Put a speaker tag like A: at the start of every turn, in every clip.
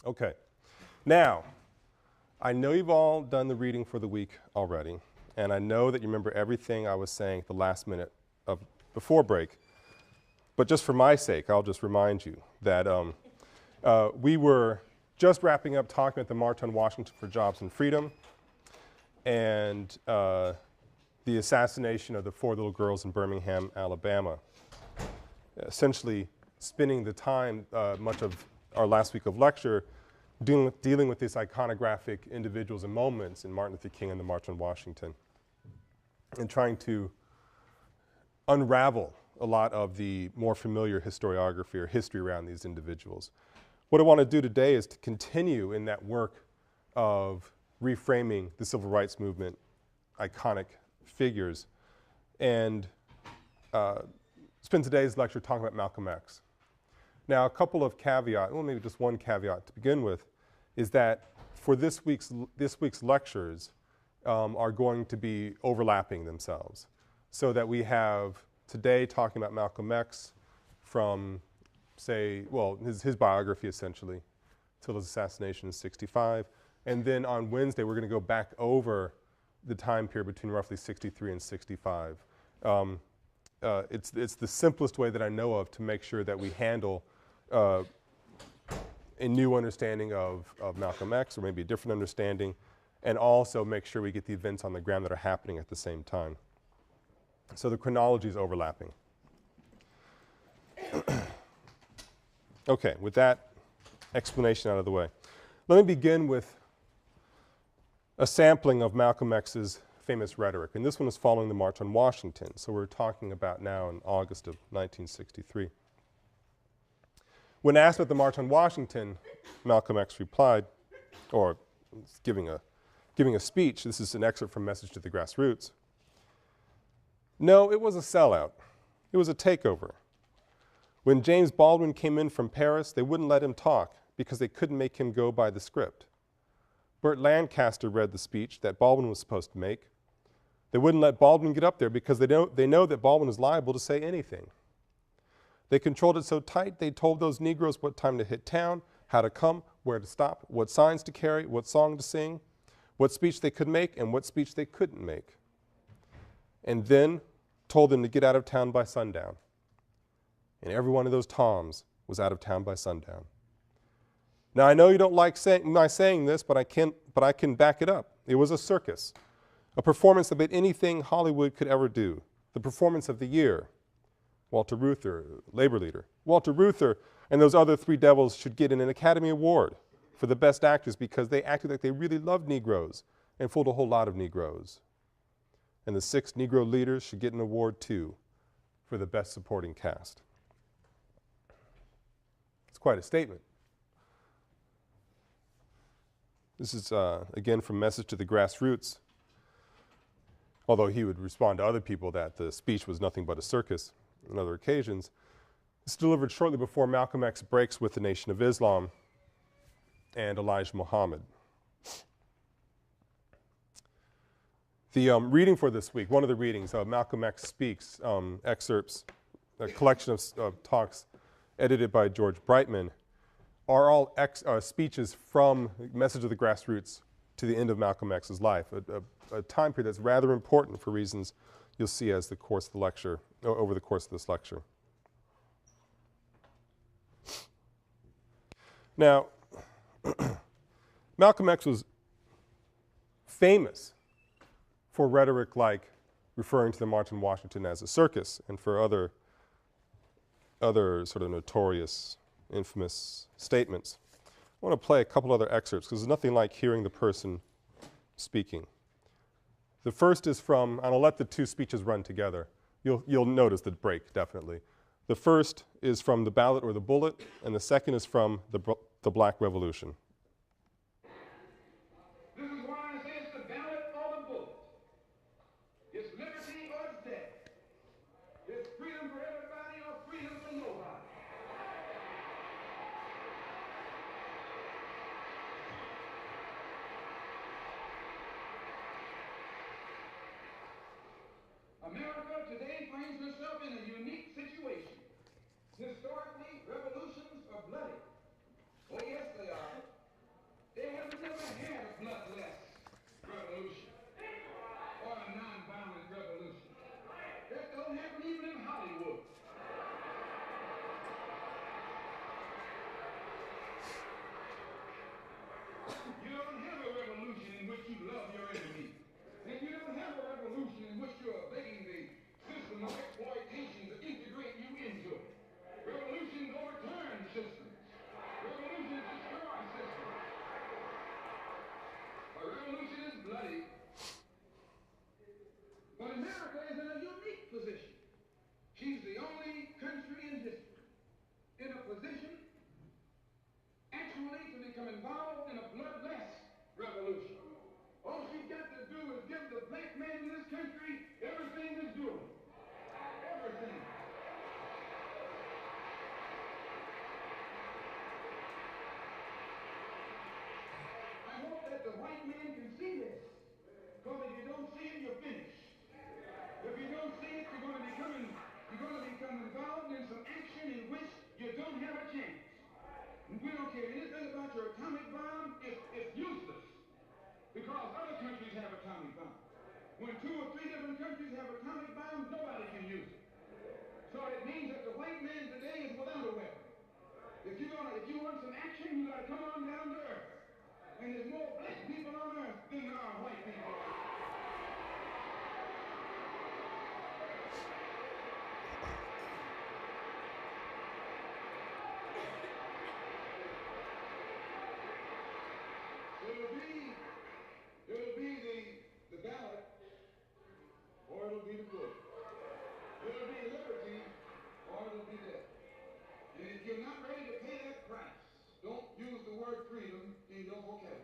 A: Okay. Now, I know you've all done the reading for the week already, and I know that you remember everything I was saying at the last minute of before break. But just for my sake, I'll just remind you that we were just wrapping up talking at the March on Washington for Jobs and Freedom, and the assassination of the 4 little girls in Birmingham, Alabama. Essentially spending the time, much of our last week of lecture, dealing with these iconographic individuals and moments in Martin Luther King and the March on Washington, and trying to unravel a lot of the more familiar historiography or history around these individuals. What I want to do today is to continue in that work of reframing the civil rights movement, iconic figures, and spend today's lecture talking about Malcolm X. Now, a couple of caveats, well, maybe just one caveat to begin with, is that for this week's lectures are going to be overlapping themselves, so that we have today talking about Malcolm X from, say, well, his biography essentially, till his assassination in '65, and then on Wednesday we're going to go back over the time period between roughly '63 and '65. It's the simplest way that I know of to make sure that we handle a new understanding of Malcolm X, or maybe a different understanding, and also make sure we get the events on the ground that are happening at the same time. So the chronology is overlapping. Okay, with that explanation out of the way, let me begin with a sampling of Malcolm X's famous rhetoric, and this one is following the March on Washington, so we're talking about now in August of 1963. When asked about the March on Washington, Malcolm X replied, or giving a speech, this is an excerpt from Message to the Grassroots, "No, it was a sellout. It was a takeover. When James Baldwin came in from Paris, they wouldn't let him talk because they couldn't make him go by the script. Burt Lancaster read the speech that Baldwin was supposed to make. They wouldn't let Baldwin get up there because they know that Baldwin is liable to say anything. They controlled it so tight they told those Negroes what time to hit town, how to come, where to stop, what signs to carry, what song to sing, what speech they could make and what speech they couldn't make. And then told them to get out of town by sundown. And every one of those Toms was out of town by sundown. Now I know you don't like my saying this, but I can back it up. It was a circus, a performance that beat anything Hollywood could ever do. The performance of the year. Walter Reuther, labor leader. Walter Reuther and those other 3 devils should get an Academy Award for the best actors because they acted like they really loved Negroes and fooled a whole lot of Negroes. And the 6 Negro leaders should get an award too for the best supporting cast." It's quite a statement. This is, again, from Message to the Grassroots, although he would respond to other people that the speech was nothing but a circus on other occasions. It's delivered shortly before Malcolm X breaks with the Nation of Islam and Elijah Muhammad. The reading for this week, one of the readings, Malcolm X Speaks, excerpts, a collection of talks edited by George Brightman, are all speeches from Message of the Grassroots to the end of Malcolm X's life, a time period that's rather important for reasons you'll see as the course of the lecture, over the course of this lecture. Now, Malcolm X was famous for rhetoric like referring to the March on Washington as a circus, and for other sort of notorious, infamous statements. I want to play a couple other excerpts because there's nothing like hearing the person speaking. The first is from, and I'll let the 2 speeches run together. You'll notice the break, definitely. The first is from The Ballot or the Bullet, and the second is from the Black Revolution.
B: This is why I say it's the ballot or the bullet. It's liberty or it's death. It's freedom for everybody or freedom for nobody. America today finds herself in a unique situation. Historically, revolutions are bloody. Oh yes, they are. and no exploitation to integrate you into it. Revolutions overturn systems. Revolutions destroy systems. A revolution is bloody. But America is in a unique position. She's the only country in history in a position actually to become involved in a bloodless revolution. All she's got to do is give the black man in this country everything he's doing. Everything. I hope that the white man can see this. Because if you don't see it, you're finished. If you don't see it, you're going to become involved in some action in which you don't have a chance. We don't care anything about your atomic bomb. It's useless. Because other countries have atomic bombs. When 2 or 3 different countries have atomic bombs, nobody can use it. So it means that the white man today is without a weapon. If you want some action, you got to come on down to earth. And there's more black people on earth than there are white people. It'll be the ballot, or it'll be the book. It'll be liberty, or it'll be death. And if you're not ready to pay that price, don't use the word freedom in your vocabulary.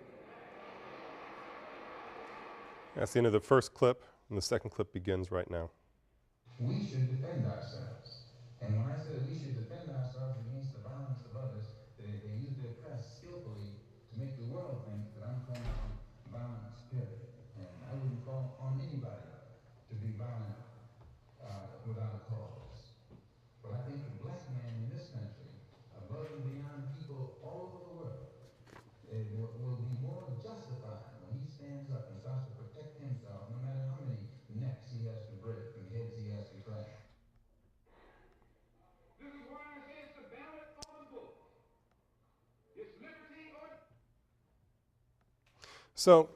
A: That's the end of the first clip, and the second clip begins right now.
C: We should defend ourselves. And when I say we should defend ourselves against the violence of others, they use their press skillfully to make the world think that I'm calling on violence, period. And I wouldn't call on anybody to be violent without a cause. But I think the black man in this country, above and beyond people all over the world, will be more justified when he stands up and starts to protect himself, no matter how many necks he has to break and heads he has to crack.
B: This is why I say it's the ballot or the book. It's liberty or...
A: So,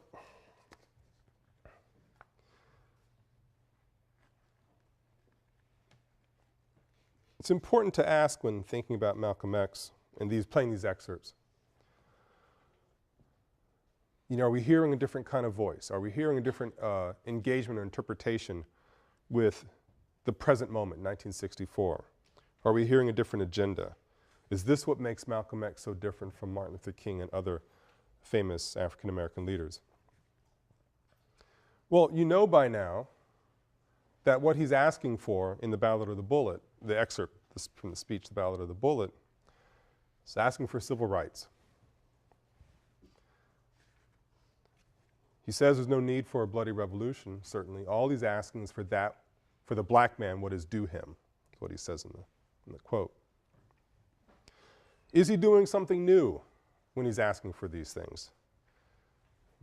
A: it's important to ask when thinking about Malcolm X and playing these excerpts. You know, are we hearing a different kind of voice? Are we hearing a different engagement or interpretation with the present moment, 1964? Are we hearing a different agenda? Is this what makes Malcolm X so different from Martin Luther King and other famous African American leaders? Well, you know by now that what he's asking for in the Ballot or the Bullet, the excerpt from the speech, the Ballot or the Bullet, is asking for civil rights. He says there's no need for a bloody revolution, certainly. All he's asking is for the black man, what is due him, is what he says in the quote. Is he doing something new when he's asking for these things?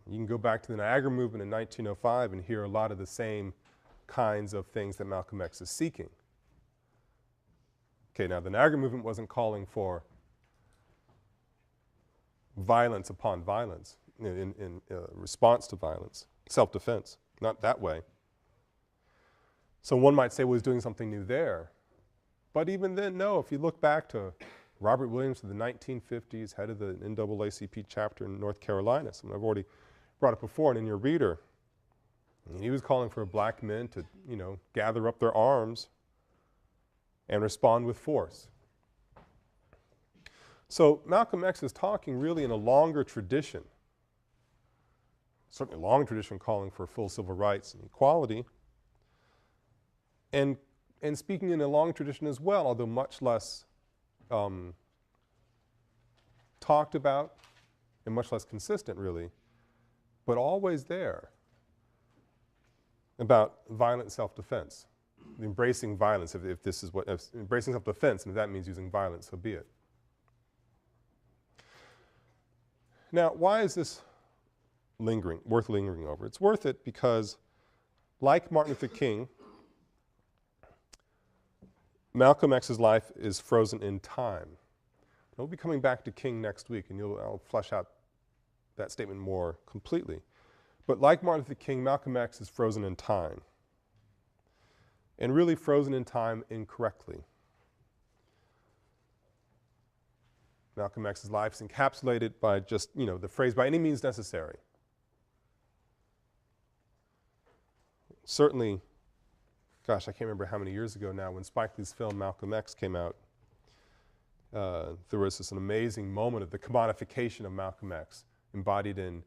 A: You can go back to the Niagara Movement in 1905 and hear a lot of the same kinds of things that Malcolm X is seeking. Okay, now the Niagara Movement wasn't calling for violence upon violence in response to violence, self-defense, not that way. So one might say, well, he's doing something new there. But even then, no, if you look back to Robert Williams in the 1950s, head of the NAACP chapter in North Carolina, something I've already brought up before and in your reader, he was calling for black men to, you know, gather up their arms and respond with force. So Malcolm X is talking really in a longer tradition, certainly a long tradition calling for full civil rights and equality, and speaking in a long tradition as well, although much less talked about and much less consistent really, but always there, about violent self-defense, embracing violence, if this is what, embracing self-defense, and if that means using violence, so be it. Now, why is this worth lingering over? It's worth it because, like Martin Luther King, Malcolm X's life is frozen in time. We'll be coming back to King next week, and I'll flesh out that statement more completely. But like Martin Luther King, Malcolm X is frozen in time. and really frozen in time incorrectly. Malcolm X's life is encapsulated by just, the phrase, by any means necessary. Certainly, gosh, I can't remember how many years ago now, when Spike Lee's film Malcolm X came out, there was this an amazing moment of the commodification of Malcolm X, embodied in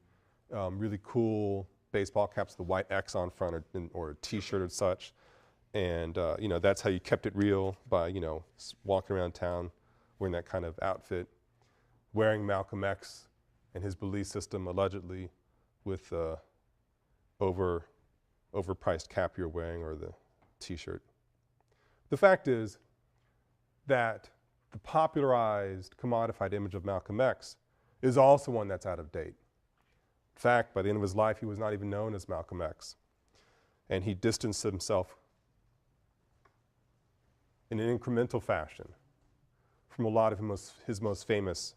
A: really cool baseball caps with the white X on front, or a T-shirt or such. And that's how you kept it real, by walking around town wearing that kind of outfit, wearing Malcolm X and his belief system allegedly with overpriced cap you're wearing, or the T-shirt. The fact is that the popularized, commodified image of Malcolm X is also one that's out of date. In fact, by the end of his life, he was not even known as Malcolm X, and he distanced himself in an incremental fashion from a lot of his most famous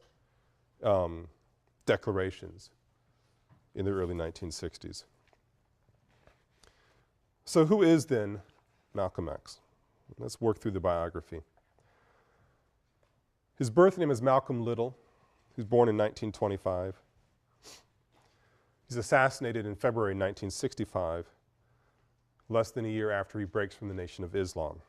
A: declarations in the early 1960s. So who is then Malcolm X? Let's work through the biography. His birth name is Malcolm Little. He was born in 1925. He's assassinated in February 1965, less than a year after he breaks from the Nation of Islam.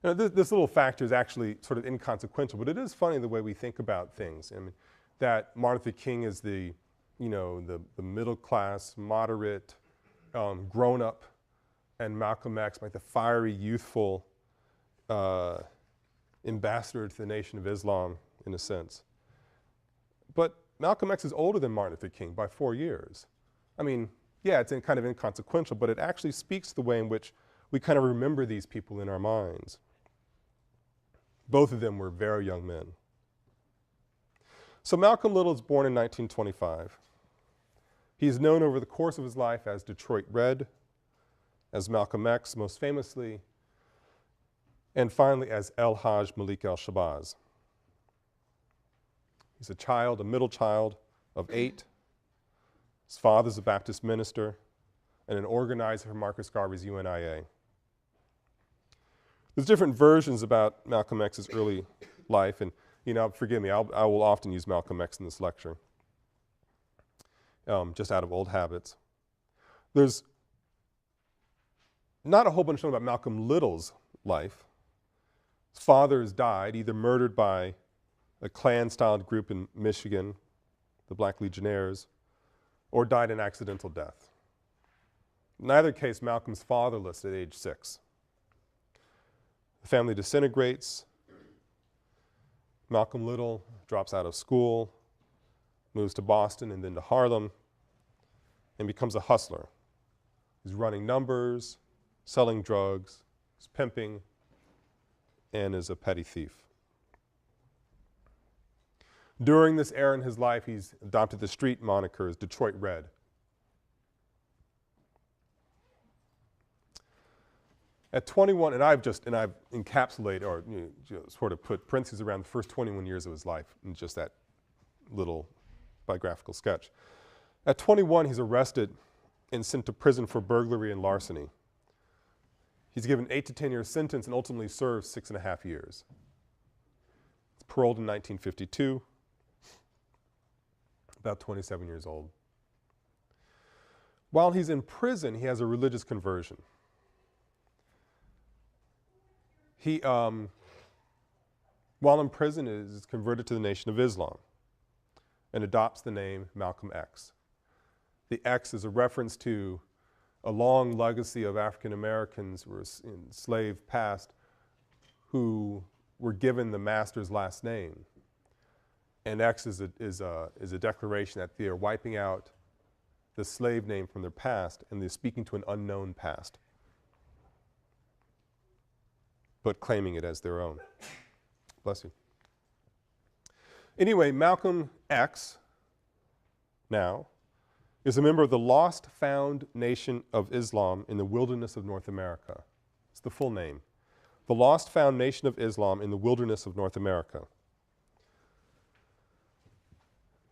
A: Now, this little factor is actually sort of inconsequential, but it is funny the way we think about things. I mean, that Martin Luther King is the middle class, moderate, grown up, and Malcolm X, like the fiery, youthful ambassador to the Nation of Islam, in a sense. But Malcolm X is older than Martin Luther King by 4 years. I mean, yeah, it's kind of inconsequential, but it actually speaks to the way in which we kind of remember these people in our minds. Both of them were very young men. So Malcolm Little is born in 1925. He is known over the course of his life as Detroit Red, as Malcolm X most famously, and finally as El-Hajj Malik al-Shabazz. He's a middle child of 8. His father's a Baptist minister and an organizer for Marcus Garvey's UNIA. There's different versions about Malcolm X's early life, and forgive me, I will often use Malcolm X in this lecture, just out of old habits. There's not a whole bunch known about Malcolm Little's life. His father has died, either murdered by a Klan-styled group in Michigan, the Black Legionnaires, or died an accidental death. In either case, Malcolm's fatherless at age 6. The family disintegrates. Malcolm Little drops out of school, moves to Boston and then to Harlem, and becomes a hustler. He's running numbers, selling drugs, he's pimping, and is a petty thief. During this era in his life, he's adopted the street moniker as Detroit Red. At 21, and I've encapsulated or sort of put parentheses around the first 21 years of his life in just that little biographical sketch. At 21, he's arrested and sent to prison for burglary and larceny. He's given 8 to 10 year sentence and ultimately serves 6.5 years. He's paroled in 1952, about 27 years old. While he's in prison, he has a religious conversion. He, while in prison, is converted to the Nation of Islam and adopts the name Malcolm X. The X is a reference to a long legacy of African Americans who were in slave past who were given the master's last name. And X is a declaration that they are wiping out the slave name from their past and they're speaking to an unknown past, but claiming it as their own. Bless you. Anyway, Malcolm X now is a member of the Lost Found Nation of Islam in the Wilderness of North America. It's the full name. The Lost Found Nation of Islam in the Wilderness of North America.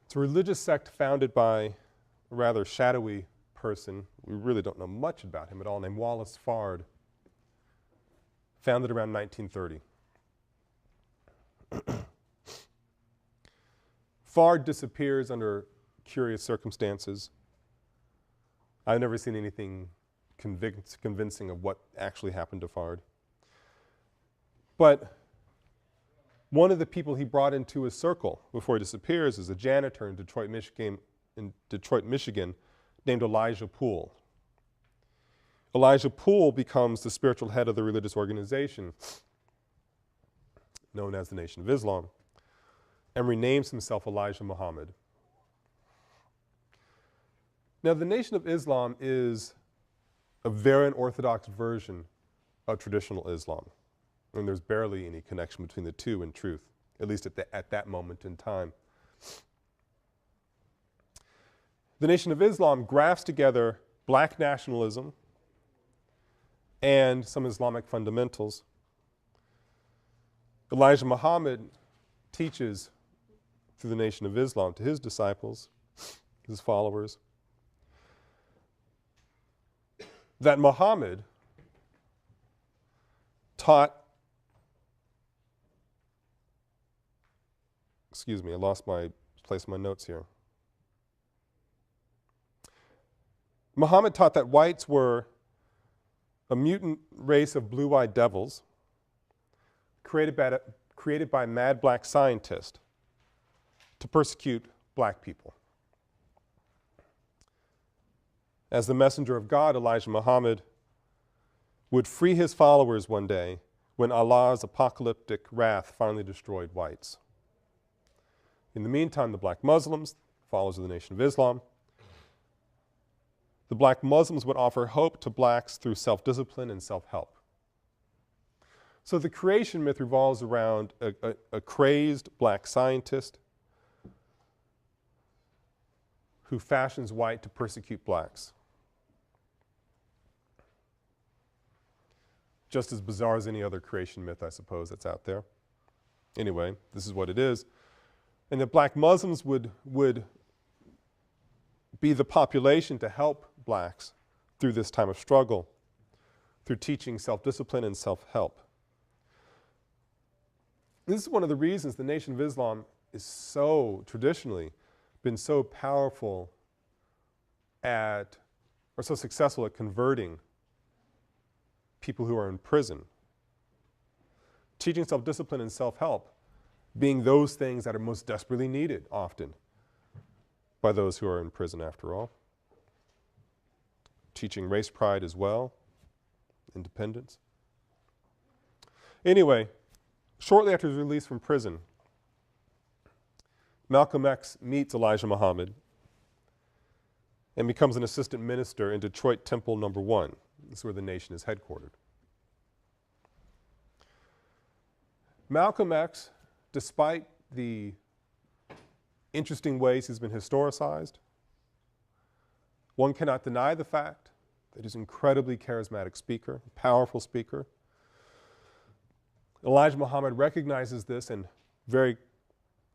A: It's a religious sect founded by a rather shadowy person. We really don't know much about him at all, named Wallace Fard founded around 1930. Fard disappears under curious circumstances. I've never seen anything convincing of what actually happened to Fard. But one of the people he brought into his circle before he disappears is a janitor in Detroit, Michigan, named Elijah Poole. Elijah Poole becomes the spiritual head of the religious organization known as the Nation of Islam, and renames himself Elijah Muhammad. Now, the Nation of Islam is a very unorthodox version of traditional Islam, and there's barely any connection between the two in truth, at least at that moment in time. The Nation of Islam grafts together black nationalism and some Islamic fundamentals. Elijah Muhammad teaches through the Nation of Islam to his disciples, his followers, that Muhammad taught, excuse me, I lost my place in my notes here. Muhammad taught that whites were a mutant race of blue-eyed devils created by a mad black scientist to persecute black people. As the messenger of God, Elijah Muhammad would free his followers one day when Allah's apocalyptic wrath finally destroyed whites. In the meantime, the black Muslims, followers of the Nation of Islam, the black Muslims would offer hope to blacks through self-discipline and self-help. So the creation myth revolves around a crazed black scientist who fashions white to persecute blacks. Just as bizarre as any other creation myth, I suppose, that's out there. Anyway, this is what it is. And the black Muslims would be the population to help blacks through this time of struggle, through teaching self-discipline and self-help. This is one of the reasons the Nation of Islam is so traditionally been so powerful at, or so successful at converting people who are in prison. Teaching self-discipline and self-help being those things that are most desperately needed often by those who are in prison, after all. Teaching race pride as well, independence. Anyway, shortly after his release from prison, Malcolm X meets Elijah Muhammad and becomes an assistant minister in Detroit Temple No. 1. This is where the Nation is headquartered. Malcolm X, despite the interesting ways he's been historicized, one cannot deny the fact that he's an incredibly charismatic speaker, a powerful speaker. Elijah Muhammad recognizes this and very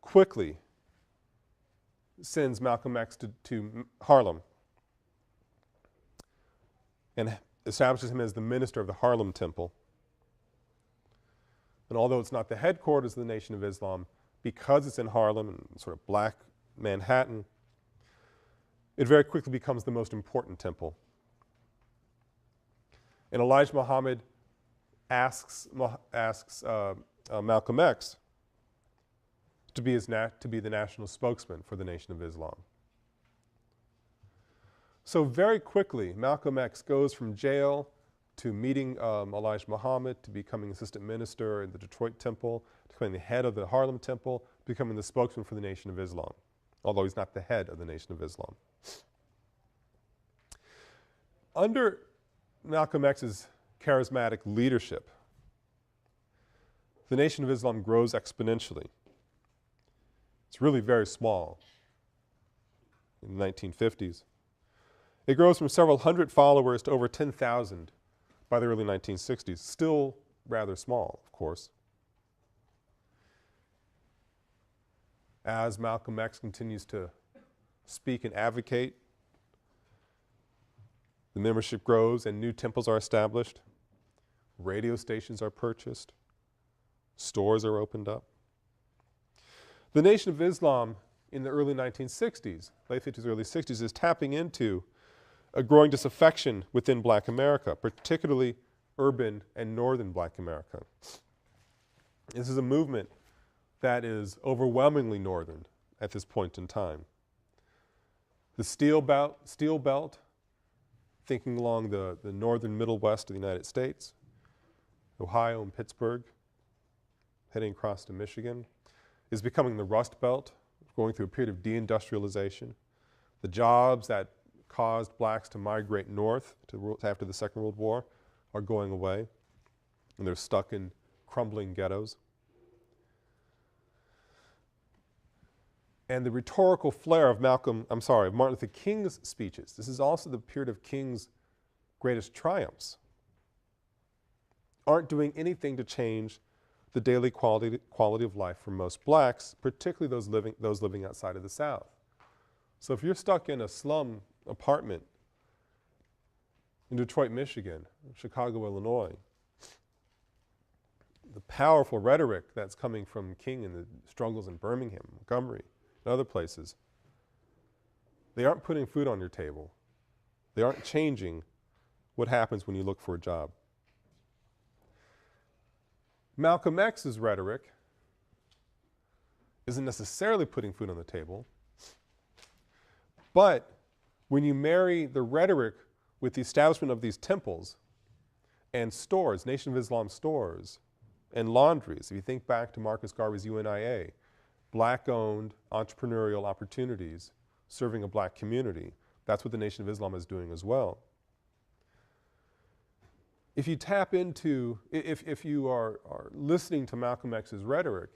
A: quickly sends Malcolm X to Harlem and establishes him as the minister of the Harlem Temple. And although it's not the headquarters of the Nation of Islam, because it's in Harlem and sort of black Manhattan, it very quickly becomes the most important temple. And Elijah Muhammad asks Malcolm X to be the national spokesman for the Nation of Islam. So very quickly, Malcolm X goes from jail to meeting Elijah Muhammad, to becoming assistant minister in the Detroit Temple, to becoming the head of the Harlem Temple, becoming the spokesman for the Nation of Islam, although he's not the head of the Nation of Islam. Under Malcolm X's charismatic leadership, the Nation of Islam grows exponentially. It's really very small in the 1950s. It grows from several hundred followers to over 10,000 by the early 1960s. Still rather small, of course. As Malcolm X continues to speak and advocate, the membership grows and new temples are established. radio stations are purchased, stores are opened up. The Nation of Islam in the early 1960s, late 50s, early 60s, is tapping into a growing disaffection within Black America, particularly urban and northern Black America. This is a movement that is overwhelmingly northern at this point in time. The Steel Belt, thinking along the northern Middle West of the United States, Ohio and Pittsburgh, heading across to Michigan, is becoming the Rust Belt, going through a period of deindustrialization. The jobs that caused blacks to migrate north after the Second World War are going away, and they're stuck in crumbling ghettos. And the rhetorical flair of Martin Luther King's speeches, this is also the period of King's greatest triumphs, aren't doing anything to change the daily quality of life for most blacks, particularly those living outside of the South. So if you're stuck in a slum apartment in Detroit, Michigan, Chicago, Illinois, the powerful rhetoric that's coming from King and the struggles in Birmingham, Montgomery, and other places, they aren't putting food on your table. They aren't changing what happens when you look for a job. Malcolm X's rhetoric isn't necessarily putting food on the table, but when you marry the rhetoric with the establishment of these temples and stores, Nation of Islam stores, and laundries, if you think back to Marcus Garvey's UNIA, black-owned entrepreneurial opportunities serving a black community, that's what the Nation of Islam is doing as well. If you tap into, if you are listening to Malcolm X's rhetoric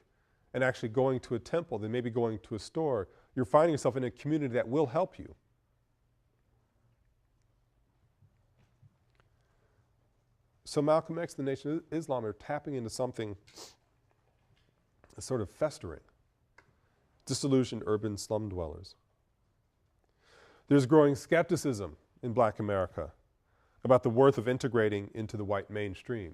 A: and actually going to a temple, then maybe going to a store, you're finding yourself in a community that will help you. So Malcolm X and the Nation of Islam are tapping into something that's sort of festering. Disillusioned urban slum dwellers. There's growing skepticism in Black America about the worth of integrating into the white mainstream.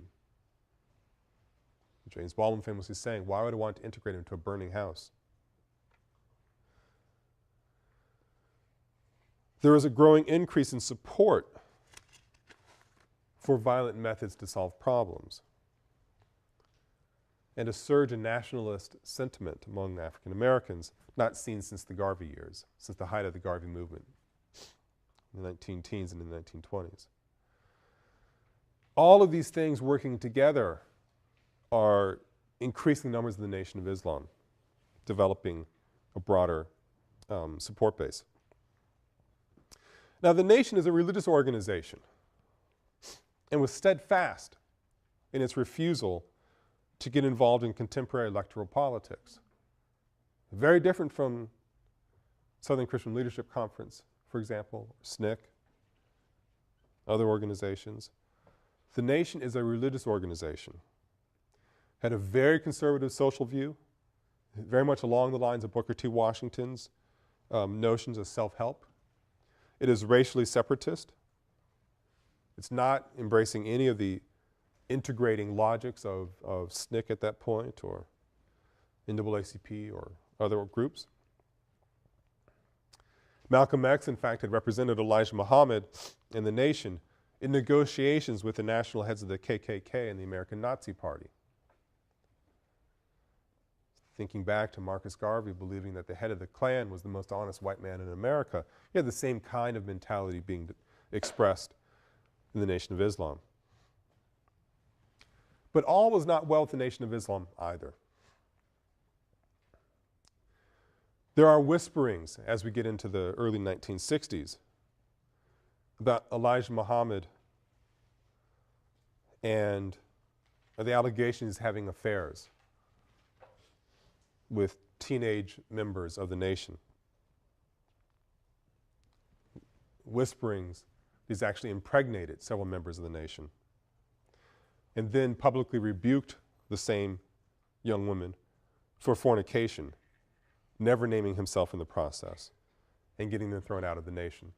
A: James Baldwin famously saying, "Why would I want to integrate into a burning house?" There is a growing increase in support for violent methods to solve problems, and a surge in nationalist sentiment among African Americans not seen since the Garvey years, since the height of the Garvey movement in the 19-teens and in the 1920s. All of these things working together are increasing the numbers of the Nation of Islam, developing a broader support base. Now, the Nation is a religious organization and was steadfast in its refusal to get involved in contemporary electoral politics. Very different from Southern Christian Leadership Conference, for example, SNCC, other organizations. The Nation is a religious organization. Had a very conservative social view, very much along the lines of Booker T. Washington's notions of self-help. It is racially separatist. It's not embracing any of the integrating logics of SNCC at that point, or NAACP, or other groups. Malcolm X, in fact, had represented Elijah Muhammad and the Nation in negotiations with the national heads of the KKK and the American Nazi Party. Thinking back to Marcus Garvey believing that the head of the Klan was the most honest white man in America, he had the same kind of mentality being expressed in the Nation of Islam. But all was not well with the Nation of Islam either. There are whisperings as we get into the early 1960s about Elijah Muhammad and the allegations having affairs with teenage members of the Nation. Whisperings, he's actually impregnated several members of the Nation, and then publicly rebuked the same young woman for fornication, never naming himself in the process, and getting them thrown out of the Nation.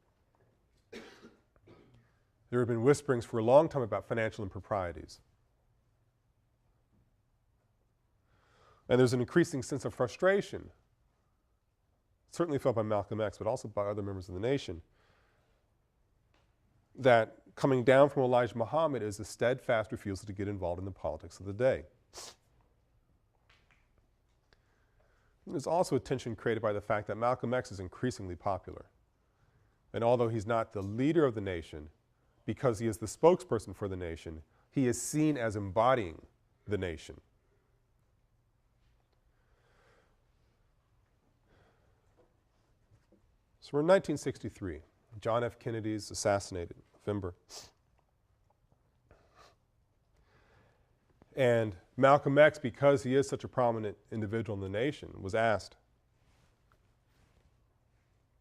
A: There have been whisperings for a long time about financial improprieties And there's an increasing sense of frustration, certainly felt by Malcolm X, but also by other members of the nation, that coming down from Elijah Muhammad is a steadfast refusal to get involved in the politics of the day. And there's also a tension created by the fact that Malcolm X is increasingly popular. And although he's not the leader of the nation, because he is the spokesperson for the nation, he is seen as embodying the nation. So we're in 1963. John F. Kennedy is assassinated in November. And Malcolm X, because he is such a prominent individual in the nation, was asked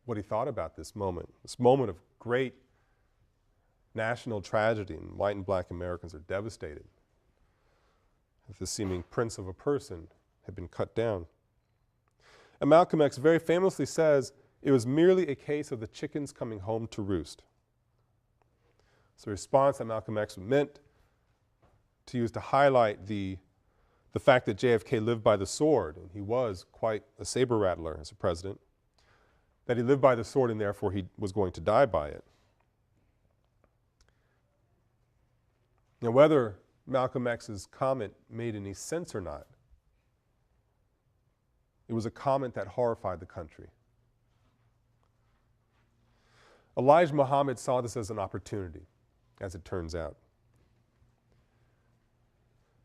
A: what he thought about this moment of great national tragedy, and white and black Americans are devastated. The seeming prince of a person had been cut down. And Malcolm X very famously says, it was merely a case of the chickens coming home to roost. It's a response that Malcolm X meant to use to highlight the fact that JFK lived by the sword, and he was quite a saber rattler as a president, that he lived by the sword and therefore he was going to die by it. Now, whether Malcolm X's comment made any sense or not, it was a comment that horrified the country. Elijah Muhammad saw this as an opportunity, as it turns out.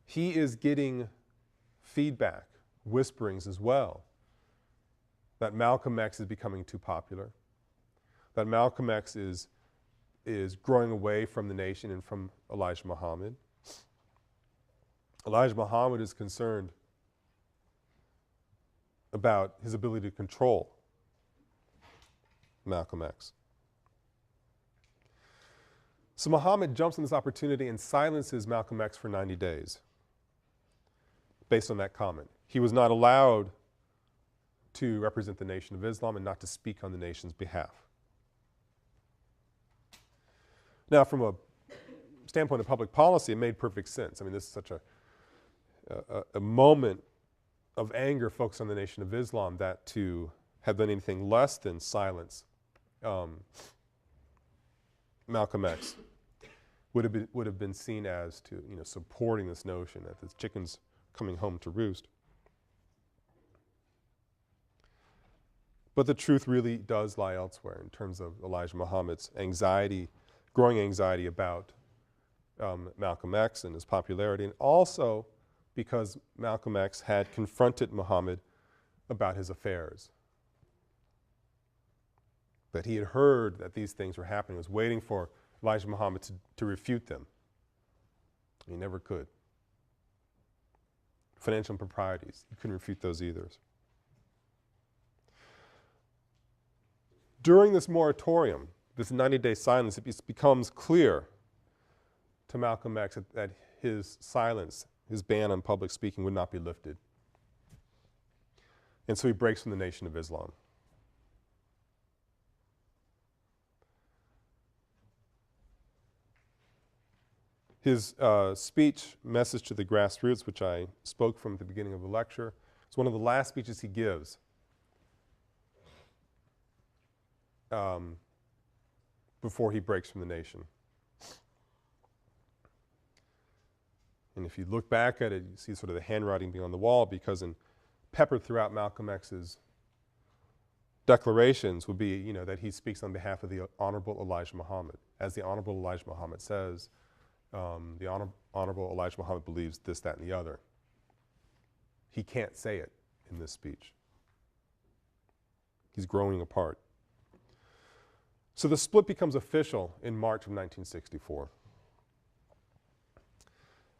A: He is getting feedback, whisperings as well, that Malcolm X is becoming too popular, that Malcolm X is growing away from the nation and from Elijah Muhammad. Elijah Muhammad is concerned about his ability to control Malcolm X. So Muhammad jumps on this opportunity and silences Malcolm X for 90 days based on that comment. He was not allowed to represent the Nation of Islam and not to speak on the nation's behalf. Now, from a standpoint of public policy, it made perfect sense. I mean, this is such a moment of anger focused on the Nation of Islam that to have done anything less than silence Malcolm X would have been seen as to, supporting this notion that the chicken's coming home to roost. But the truth really does lie elsewhere in terms of Elijah Muhammad's growing anxiety about Malcolm X and his popularity, and also because Malcolm X had confronted Muhammad about his affairs. That he had heard that these things were happening, was waiting for Elijah Muhammad to refute them. He never could. Financial improprieties, he couldn't refute those either. During this moratorium, this 90-day silence, it becomes clear to Malcolm X that his silence, his ban on public speaking would not be lifted. And so he breaks from the Nation of Islam. His speech, Message to the Grassroots, which I spoke from at the beginning of the lecture, is one of the last speeches he gives before he breaks from the nation. And if you look back at it, you see sort of the handwriting being on the wall, because peppered throughout Malcolm X's declarations would be, that he speaks on behalf of the Honorable Elijah Muhammad. As the Honorable Elijah Muhammad says, the Honorable Elijah Muhammad believes this, that, and the other. He can't say it in this speech. He's growing apart. So the split becomes official in March of 1964.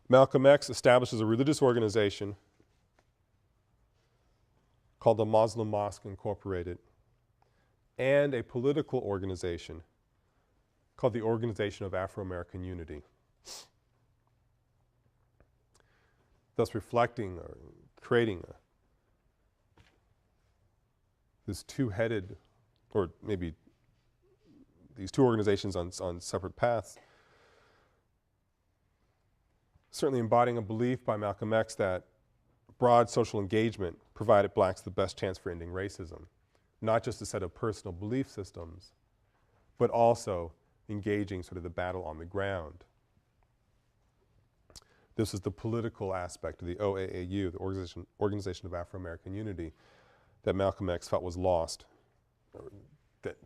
A: Malcolm X establishes a religious organization called the Muslim Mosque Incorporated and a political organization called the Organization of Afro-American Unity, thus reflecting or creating this two-headed, or maybe these two organizations on separate paths, certainly embodying a belief by Malcolm X that broad social engagement provided blacks the best chance for ending racism, not just a set of personal belief systems, but also engaging sort of the battle on the ground. This is the political aspect of the OAAU, the Organization of Afro-American Unity, that Malcolm X felt was lost, or that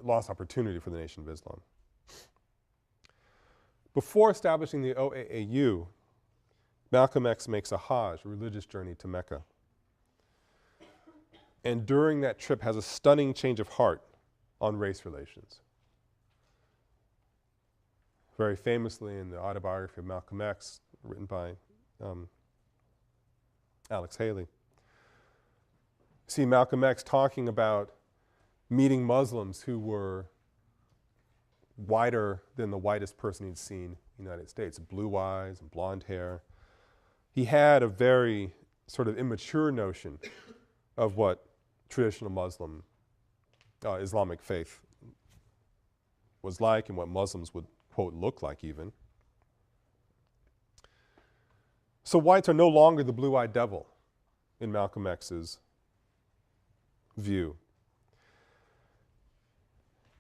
A: lost opportunity for the Nation of Islam. Before establishing the OAAU, Malcolm X makes a Hajj, a religious journey to Mecca. And during that trip has a stunning change of heart on race relations. Very famously in the autobiography of Malcolm X, written by Alex Haley, see Malcolm X talking about meeting Muslims who were whiter than the whitest person he'd seen in the United States, blue eyes and blonde hair. He had a very sort of immature notion of what traditional Muslim, Islamic faith was like and what Muslims would, quote, look like even. So whites are no longer the blue-eyed devil in Malcolm X's view.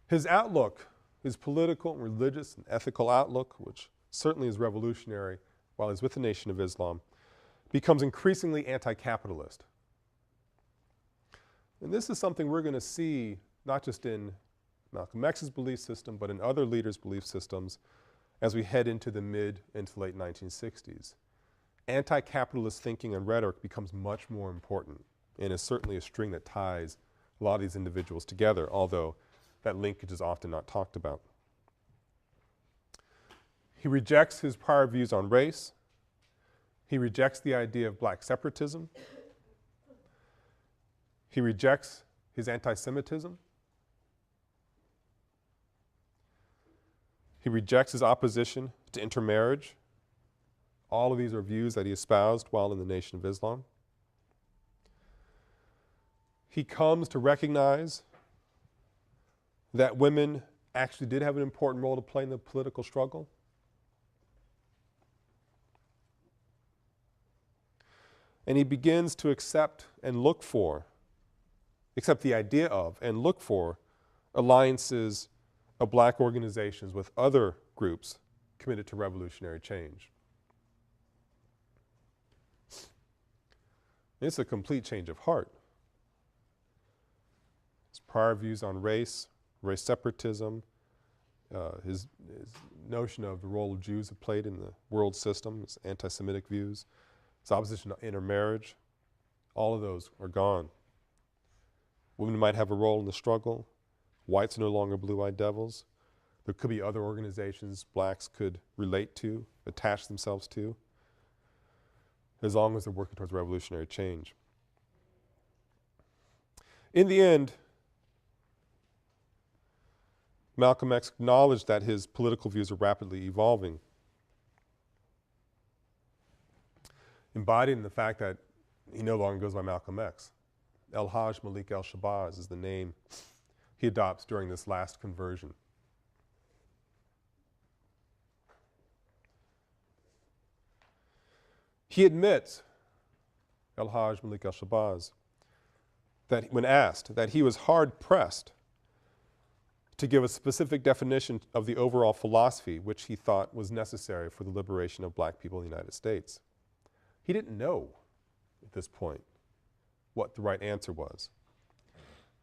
A: His outlook, his political, religious, and ethical outlook, which certainly is revolutionary while he's with the Nation of Islam, becomes increasingly anti-capitalist. And this is something we're going to see not just in Malcolm X's belief system, but in other leaders' belief systems as we head into the mid and to late 1960s. Anti-capitalist thinking and rhetoric becomes much more important and is certainly a string that ties a lot of these individuals together, although that linkage is often not talked about. He rejects his prior views on race. He rejects the idea of black separatism. He rejects his anti-Semitism. He rejects his opposition to intermarriage. All of these are views that he espoused while in the Nation of Islam. He comes to recognize that women actually did have an important role to play in the political struggle. And he begins to accept the idea of and look for alliances of black organizations with other groups committed to revolutionary change. It's a complete change of heart. His prior views on race separatism, his notion of the role Jews have played in the world system, his anti-Semitic views, his opposition to intermarriage, all of those are gone. Women might have a role in the struggle. Whites are no longer blue-eyed devils. There could be other organizations blacks could relate to, attach themselves to, as long as they're working towards revolutionary change. In the end, Malcolm X acknowledged that his political views are rapidly evolving, embodied in the fact that he no longer goes by Malcolm X. El-Hajj Malik El-Shabazz is the name he adopts during this last conversion. He admits, El-Hajj Malik El-Shabazz, that when asked, that he was hard-pressed to give a specific definition of the overall philosophy which he thought was necessary for the liberation of black people in the United States. He didn't know at this point what the right answer was.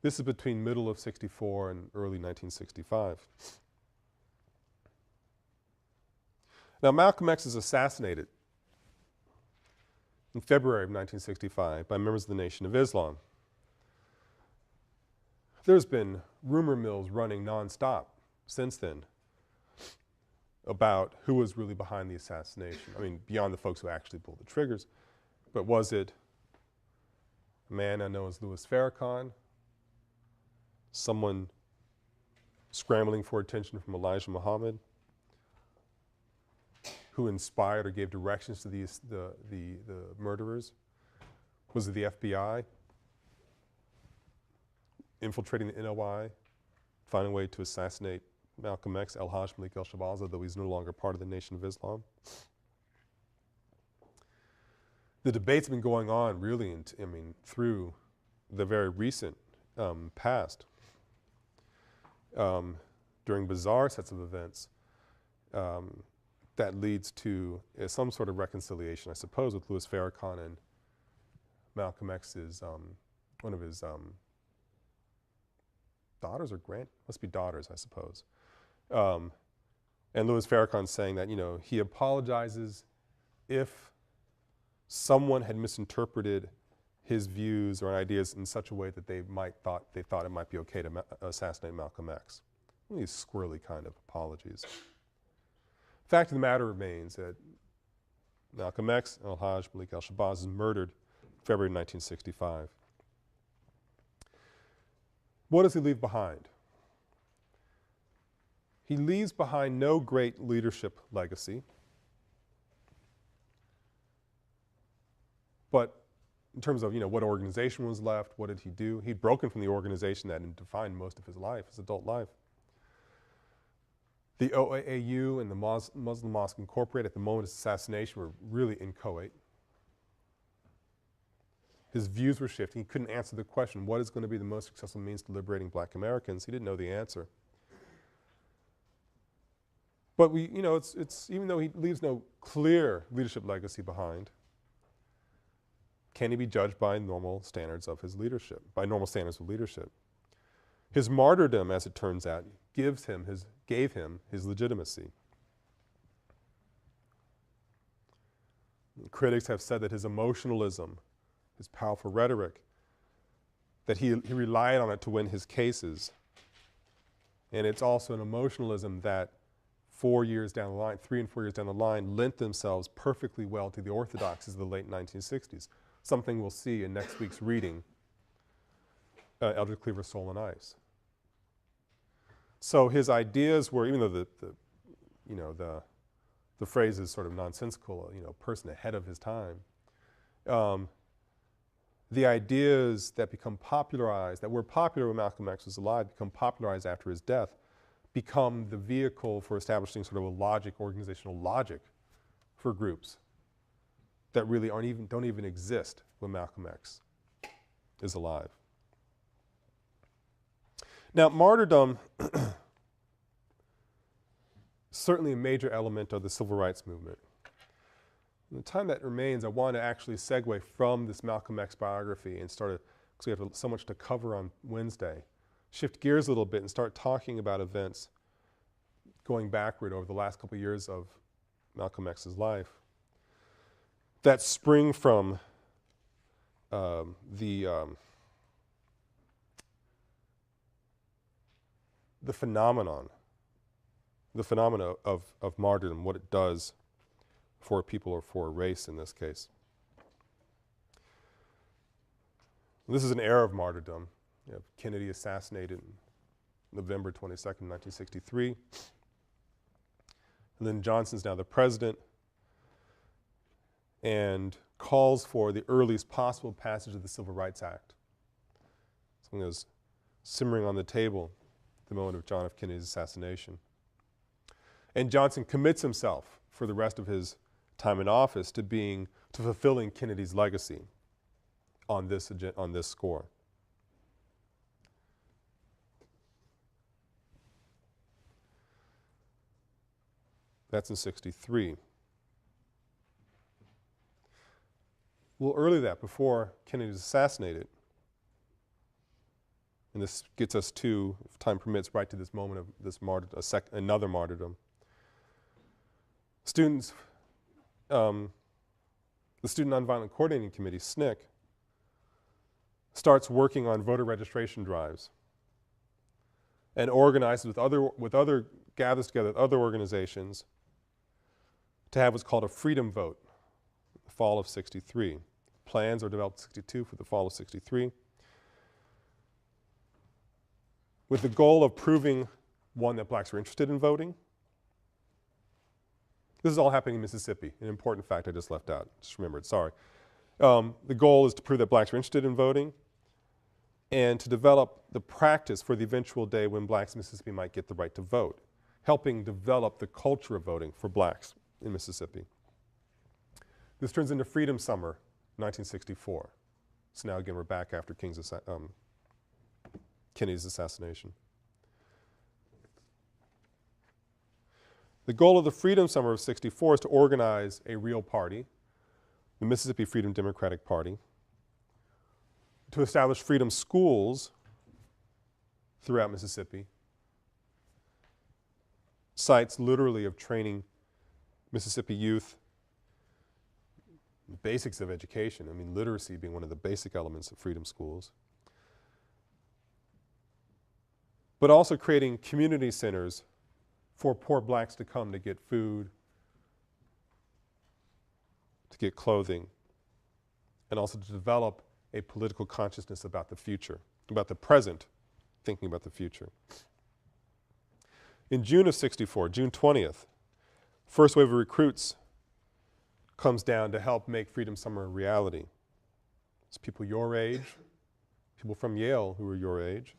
A: This is between middle of '64 and early 1965. Now, Malcolm X is assassinated in February of 1965 by members of the Nation of Islam. There's been rumor mills running nonstop since then about who was really behind the assassination. I mean, beyond the folks who actually pulled the triggers, but was it a man I know as Louis Farrakhan, someone scrambling for attention from Elijah Muhammad, who inspired or gave directions to the murderers? Was it the FBI infiltrating the NOI, finding a way to assassinate Malcolm X, El-Hajj Malik El-Shabazz, although he's no longer part of the Nation of Islam? the debate's been going on really, through the very recent past, during bizarre sets of events that leads to some sort of reconciliation, I suppose, with Louis Farrakhan and Malcolm X's, one of his daughters or must be daughters, I suppose. And Louis Farrakhan saying that, he apologizes if someone had misinterpreted his views or ideas in such a way that they thought it might be okay to assassinate Malcolm X. One of these squirrely kind of apologies. Fact of the matter remains that Malcolm X, Al-Hajj Malik al-Shabazz, is murdered February 1965. What does he leave behind? He leaves behind no great leadership legacy, but in terms of, what organization was left, what did he do? He'd broken from the organization that had defined most of his life, his adult life. The OAAU and the Muslim Mosque Incorporated at the moment of his assassination were really inchoate. His views were shifting. He couldn't answer the question, what is going to be the most successful means to liberating black Americans? He didn't know the answer. But it's even though he leaves no clear leadership legacy behind, can he be judged by normal standards of his leadership, by normal standards of leadership? His martyrdom, as it turns out, gave him his legitimacy. Critics have said that his emotionalism, his powerful rhetoric, that he relied on it to win his cases. And it's also an emotionalism that 4 years down the line, 3 and 4 years down the line, lent themselves perfectly well to the orthodoxies of the late 1960s. Something we'll see in next week's reading, Elder Cleaver, Soul and Ice. So his ideas were, even though the phrase is sort of nonsensical, person ahead of his time, the ideas that become popularized, that were popular when Malcolm X was alive, become popularized after his death, become the vehicle for establishing sort of a logic, organizational logic for groups that really don't even exist when Malcolm X is alive. Now, martyrdom certainly a major element of the civil rights movement. In the time that remains, I want to actually segue from this Malcolm X biography and start, because we have so much to cover on Wednesday, shift gears a little bit and start talking about events going backward over the last couple of years of Malcolm X's life that spring from the phenomena of martyrdom, what it does for a people or for a race in this case. This is an era of martyrdom. You have Kennedy assassinated November 22nd, 1963. And then Johnson's now the president and calls for the earliest possible passage of the Civil Rights Act. Something that was simmering on the table at the moment of John F. Kennedy's assassination. And Johnson commits himself for the rest of his time in office to fulfilling Kennedy's legacy on this score. That's in 63. Well, early that, before Kennedy was assassinated, and this gets us to, if time permits, right to this moment of this another martyrdom. Students, the Student Nonviolent Coordinating Committee, SNCC, starts working on voter registration drives and organizes gathers together with other organizations to have what's called a freedom vote, the fall of 63. Plans are developed in 62 for the fall of 63, with the goal of proving, one, that blacks were interested in voting. This is all happening in Mississippi, an important fact I just left out, just remembered, sorry. The goal is to prove that blacks were interested in voting and to develop the practice for the eventual day when blacks in Mississippi might get the right to vote, helping develop the culture of voting for blacks in Mississippi. This turns into Freedom Summer 1964. So now again, we're back after Kennedy's assassination. The goal of the Freedom Summer of '64 is to organize a real party, the Mississippi Freedom Democratic Party, to establish freedom schools throughout Mississippi, sites literally of training Mississippi youth, the basics of education, I mean literacy being one of the basic elements of freedom schools, but also creating community centers for poor blacks to come to get food, to get clothing, and also to develop a political consciousness about the future, about the present, thinking about the future. In June of '64, June 20th, first wave of recruits comes down to help make Freedom Summer a reality. It's people your age, people from Yale who are your age,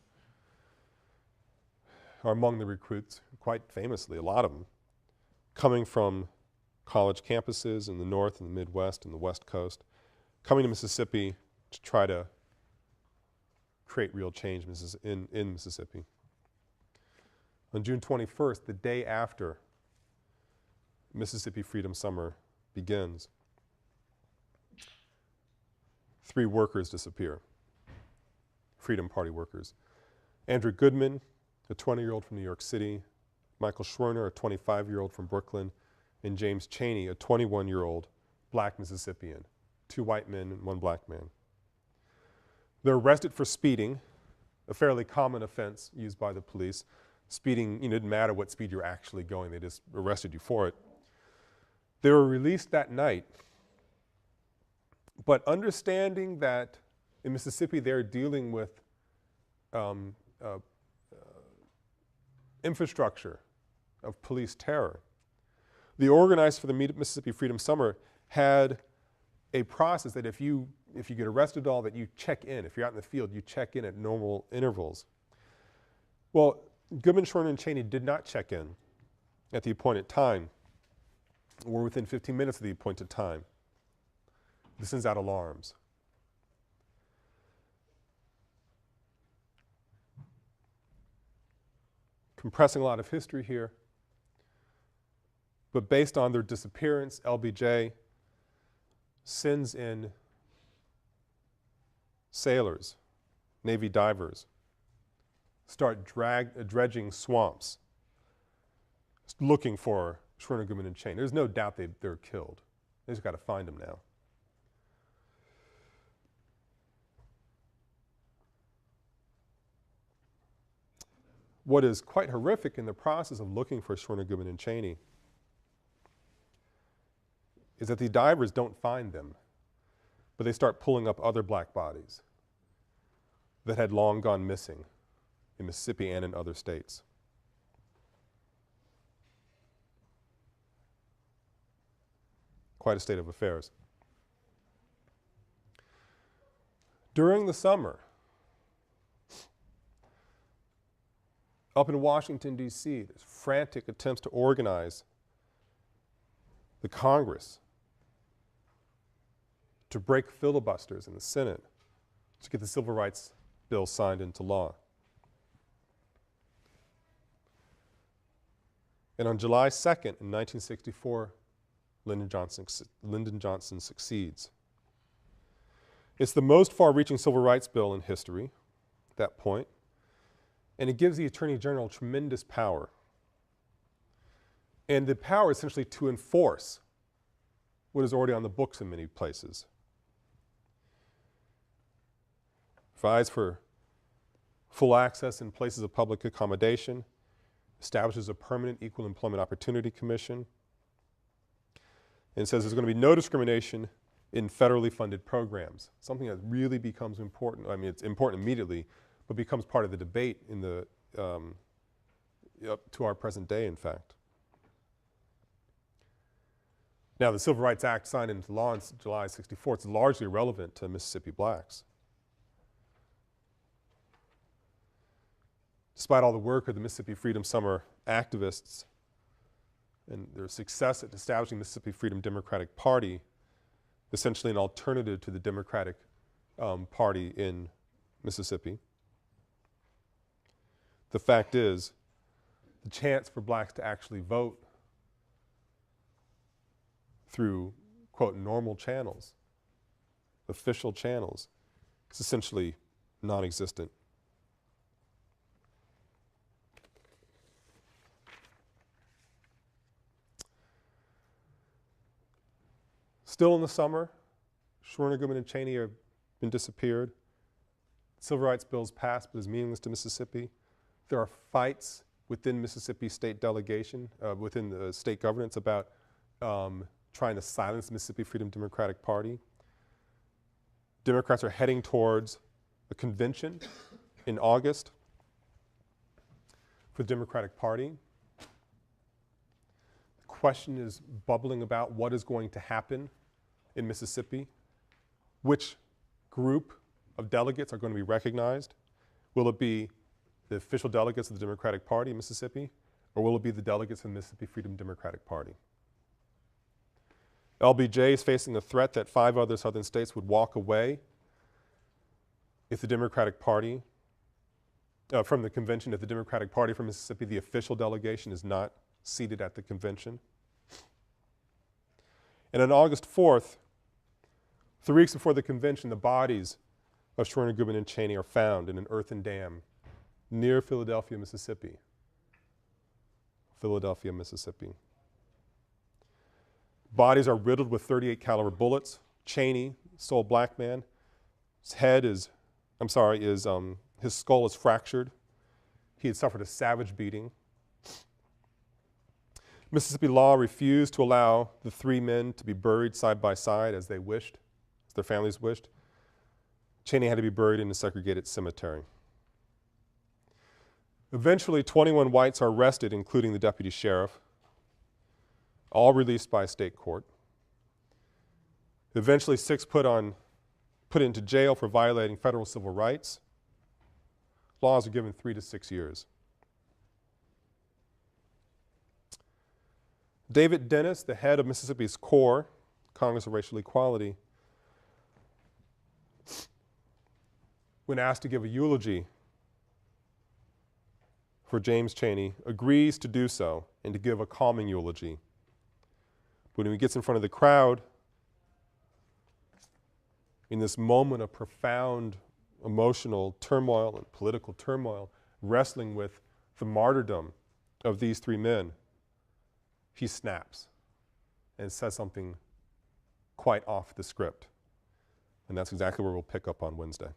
A: are among the recruits, quite famously, a lot of them, coming from college campuses in the North and the Midwest and the West Coast, coming to Mississippi to try to create real change in Mississippi. On June 21st, the day after Mississippi Freedom Summer begins, 3 workers disappear, Freedom Party workers. Andrew Goodman, a 20-year-old from New York City, Michael Schwerner, a 25-year-old from Brooklyn, and James Chaney, a 21-year-old black Mississippian, 2 white men and 1 black man. They're arrested for speeding, a fairly common offense used by the police. Speeding, it didn't matter what speed you're actually going, they just arrested you for it. They were released that night, but understanding that in Mississippi they're dealing with infrastructure of police terror, the organizers for the Mississippi Freedom Summer had a process that if you get arrested at all, that you check in. If you're out in the field, you check in at normal intervals. Well, Goodman, Schwerner, and Chaney did not check in at the appointed time, or within 15 minutes of the appointed time. This sends out alarms. Compressing a lot of history here, but based on their disappearance, LBJ sends in sailors, Navy divers, start dredging swamps, looking for Schwerner, Goodman, and Chaney. There's no doubt they're killed. They just got to find them now. What is quite horrific in the process of looking for Schwerner, Goodman, and Chaney is that the divers don't find them, but they start pulling up other black bodies that had long gone missing in Mississippi and in other states. Quite a state of affairs. During the summer, up in Washington, D.C., there's frantic attempts to organize the Congress to break filibusters in the Senate to get the Civil Rights Bill signed into law. And on July 2nd, in 1964, Lyndon Johnson succeeds. It's the most far-reaching civil rights bill in history at that point, and it gives the Attorney General tremendous power. And the power essentially to enforce what is already on the books in many places. Provides for full access in places of public accommodation, establishes a permanent Equal Employment Opportunity Commission, and says there's going to be no discrimination in federally funded programs, something that really becomes important. I mean, it's important immediately, but becomes part of the debate in the, up to our present day, in fact. Now, the Civil Rights Act signed into law in July '64, it's largely irrelevant to Mississippi blacks. Despite all the work of the Mississippi Freedom Summer activists and their success at establishing the Mississippi Freedom Democratic Party, essentially an alternative to the Democratic Party in Mississippi. The fact is, the chance for blacks to actually vote through, quote, normal channels, official channels, is essentially non-existent. Still in the summer, Schwerner, Goodman, and Cheney have been disappeared. Civil rights bills passed, but is meaningless to Mississippi. There are fights within Mississippi state delegation, within the state governance about trying to silence the Mississippi Freedom Democratic Party. Democrats are heading towards a convention in August for the Democratic Party. The question is bubbling about what is going to happen in Mississippi. Which group of delegates are going to be recognized? Will it be the official delegates of the Democratic Party in Mississippi, or will it be the delegates of the Mississippi Freedom Democratic Party? LBJ is facing the threat that 5 other southern states would walk away if the Democratic Party, from the convention, if the Democratic Party from Mississippi, the official delegation, is not seated at the convention. And on August 4th, 3 weeks before the convention, the bodies of Schwerner, Goodman, and Cheney are found in an earthen dam near Philadelphia, Mississippi. Philadelphia, Mississippi. Bodies are riddled with .38 caliber bullets. Cheney, sole black man, his skull is fractured. He had suffered a savage beating. Mississippi law refused to allow the 3 men to be buried side by side as they wished, as their families wished. Cheney had to be buried in a segregated cemetery. Eventually, 21 whites are arrested, including the deputy sheriff, all released by a state court. Eventually, 6 put into jail for violating federal civil rights. Laws are given 3 to 6 years. David Dennis, the head of Mississippi's CORE, Congress of Racial Equality, when asked to give a eulogy for James Cheney, agrees to do so and to give a calming eulogy. But when he gets in front of the crowd, in this moment of profound emotional turmoil and political turmoil, wrestling with the martyrdom of these 3 men, he snaps and says something quite off the script. And that's exactly where we'll pick up on Wednesday.